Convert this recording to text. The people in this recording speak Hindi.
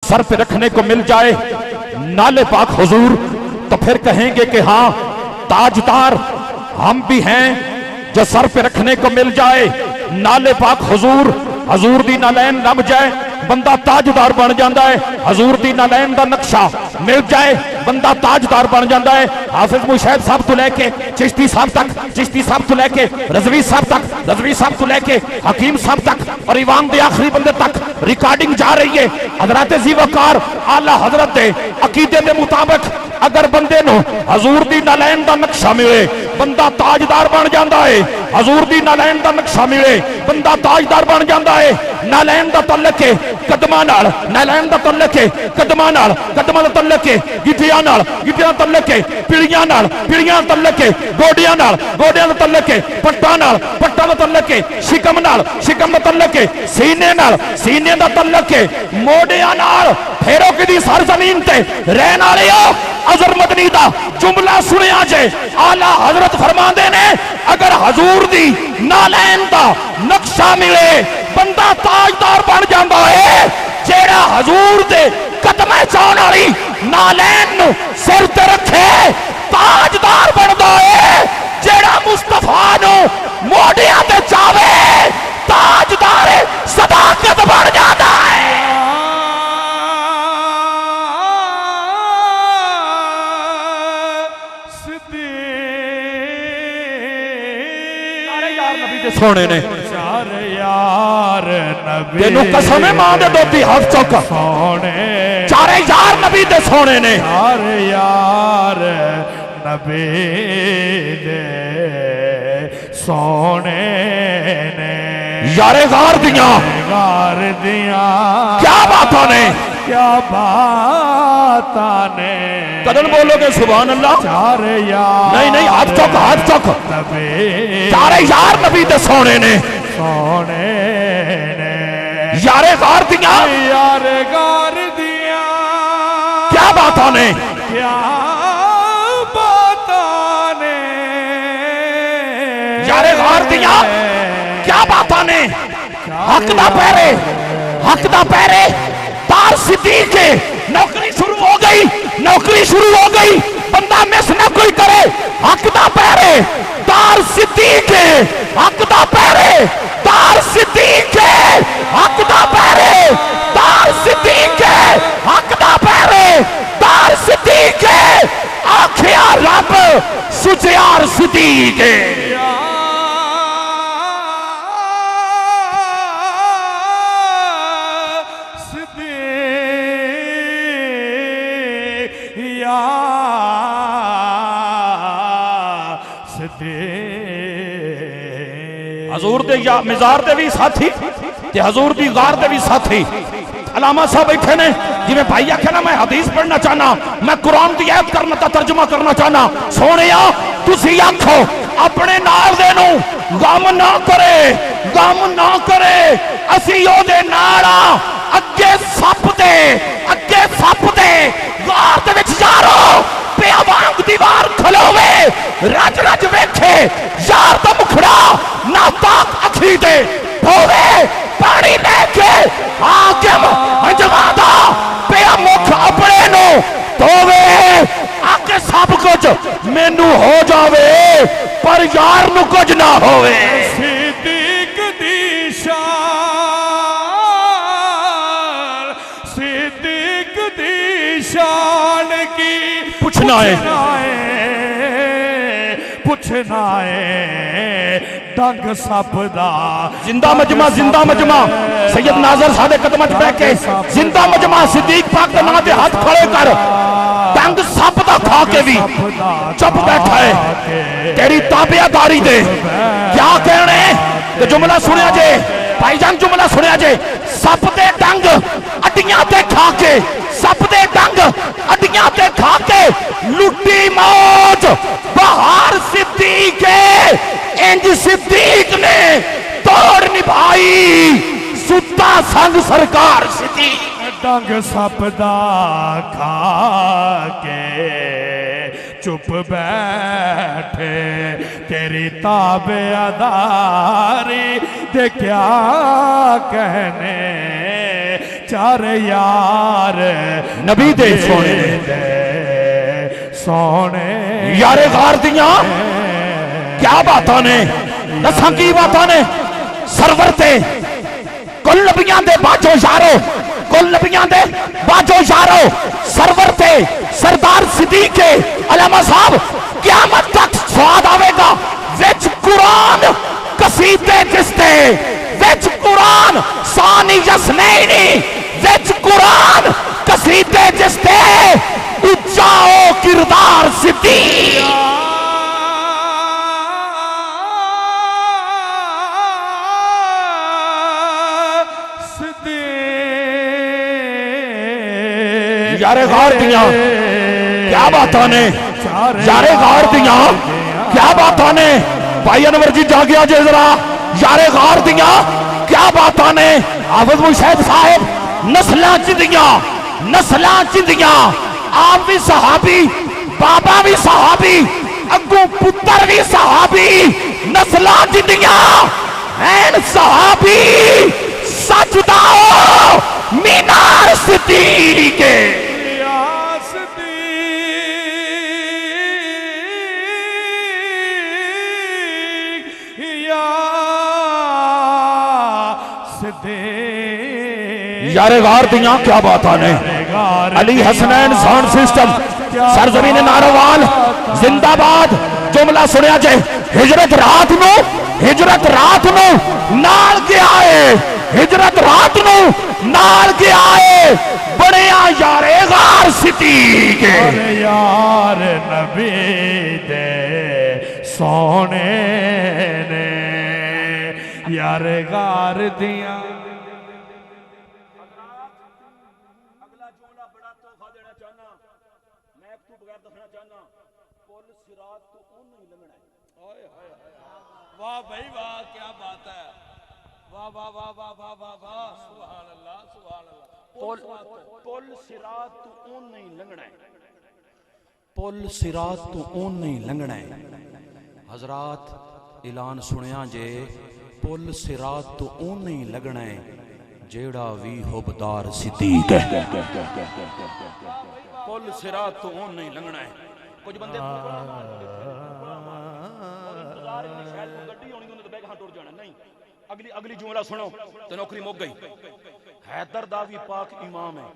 सर पे रखने को मिल जाए नाले पाक हुजूर, तो फिर कहेंगे कि हाँ ताजदार हम भी हैं। जो सर पे रखने को मिल जाए नाले पाक हुजूर, हजूर दी नालैन रब जाए बंदा ताजदार बन जाता है। हजूर दी नालैन दा नक्शा मिल जाए बंदा ताजदार बन जाता है। हाफिज मुशैद साहब तो लेके चिश्ती साहब तक, चिश्ती साहब तो लेके रजवी साहब तक, रजवी साहब तो लेके हकीम साहब तक और ईवान दे आखिरी बंदे तक रिकॉर्डिंग जा रही है। हजरत ज़ीवकार आला हजरत दे अकीदे के मुताबिक अगर बंदे नो हजूर दी नालैन दा नक्शा मिले बंदा ताजदार बन जाता है। हजूर दी नालैन दा नक्शा मिले बंदा ताजदार बन जाता है। नालैन दा तल्लक है कदमां नाल, नालैन दा तल्लक है कदमां नाल, कदमां दा तल्लक है गिठियां नाल, गिठियां दा तल्लक है पीढ़ियां नाल, पीढ़ियां दा तल्लक है गोडियां नाल, गोडियां दा तल्लक है पट्टां नाल, पट्टां दा तल्लक है शिकम नाल, शिकम दा तल्लक है सीने नाल, सीने दा तल्लक है मोढियां नाल। फेरो किदी सरजमीन ते रहन वालियो अजर मदनी दा जुमला सुनिया जे आला हजरत फरमांदे ने अगर हजूर दी नालैन दा नक्शा मिले बंदा ताजदार बन जाता है। जेड़ा हजूर दे कदमे चाहने वाली नालैन नू सिर ते रखे ताजदार बनता है। जेड़ा मुस्तफा नू मोढियां ते चावे ताजदार सदाकत बन जाता है। सोने ने यार नबी तेनू कसम है मां दे दोती हाथ चौक सोने चारे यार नबी दे सोने ने यार नबी दे सोने ने यारे गार दिया क्या बातों ने, क्या बात ने कदम बोलोगे सुभान अल्लाह। नहीं नहीं हाथ चौक, हाथ चौक चारे यार नबी दे सोने ने, सोने ने यारे गार दिया, यारे गार दिया क्या बातों ने, क्या बातों ने यारे गार दिया क्या बातों ने। हक दा पैरे, हक दा पैरे तार सिद्दीक के नौकरी शुरू हो गई, नौकरी शुरू हो गई बंदा मिस ना कोई करे। हक दा पैरे तार सिद्दीक के, हक दा पैरे तार सिद्दीक के, हक दा पैरे तार सिद्दीक के, हक दा पैरे तार सिद्दीक के आखिया रब सुचियार सिद्दीक के। हजूर दे या मिजार दे भी साथी ते हजूर दी गार दे भी साथी अलामा साहब बैठे ने। जिवें भाई आखे ना मैं हदीस पढ़ना चाहना, मैं कुरान दी आयत करना दा तर्जुमा करना चाहना। सोनिया तुसी आखो अपने नाल दे नू गम ना करे, गम ना करे असी ओदे नाल अगे सप दे, अगे सप दे गार दे विच यारो पिया वांग दीवार खलोवे रज रज वेखे यार दा मुखड़ा ना पाक अखी दे होवे पानी लेके हाकिम हजवादा पिया मुख अपने नो धोवे आके सब कुछ मैनू हो जावे पर यार नू कुछ ना होवे। सिद्दीक दी शान, सिद्दीक दी शान की पूछना है, पूछना है डंग सपदा। जिंदा मजमा, जिंदा मजमा सैयद नाजर सादे कदम च बैठ के जिंदा मजमा सिद्दीक पाक के नाम पे हाथ खड़े कर डंग सप दा खा के भी चुप बैठा है तेरी ताबियादारी दे। क्या कहने ते जुमला सुनिया जे भाईजान, जुमला सुनिया जे सप दे डंग अड्डियां ते खा के, सप दे डंग अड्डियां ते खा के लुटी मौज बहार सिद्दीक इंज सिद्दीक ने तोड़ निभाई सुता संग सरकार सिद्दीक। डंग सपदा खा के चुप बैठे तेरी ताबेदारी दे क्या कहने चार यार नबी दे सोने सोने यारे गार दियां क्या बातां ने दसां की बातां ने सरवर ते कुल नबियां दे बाजो यारो कुल नबियां दे बाजो यारो सरवर ते सरदार सिद्दीक अलमा साहब क़यामत तक स्वाद आवेगा विच कुरान कसीदे जिसते विच कुरान सानी यसनैनी विच कुरान कसीदे जिसते उच्चा ओ किरदार सिद्दीक यारे गार दियां क्या बातां ने यारे गार दियां क्या बातां ने भाई अनवर जी जागिया जे जरा यारे गार दियां क्या बातां ने हाफिज मुशैद साहब नस्लां चिंदियां आप भी सहाबी बाबा भी सहाबी अगू पुत्र भी सहाबी नस्लां चिंदियां हैं सहाबी सजदा मीनार सिद्दीक यारे गार दियां क्या बातां ने अली हसनैन साउंड सिस्टम सरजमीन नारोवाल जिंदाबाद जुमला सुनिया जे हिजरत रात नु नाल के आए हिजरत रात नु नाल के आए बड़िया यारे गार सिद्दीक यार नबी दे सोने ने यार गार दिया वाह भाई वाह क्या बात है वाह वाह वाह वाह वाह वाह वाह सुभान अल्लाह पुल सिरात तू ऊन नहीं लंघना है पुल सिरात तू ऊन नहीं लंघना है हजरात ऐलान सुनिया जे पुल सिरात तू ऊन नहीं लगना है जेड़ा भी हुबदार सिद्दीक है पुल सिरात तू ऊन नहीं लंघना है कुछ बंदे अगली अगली जुमला सुनो तो नौकरी मुक गई हैदर दा भी पाक इमाम है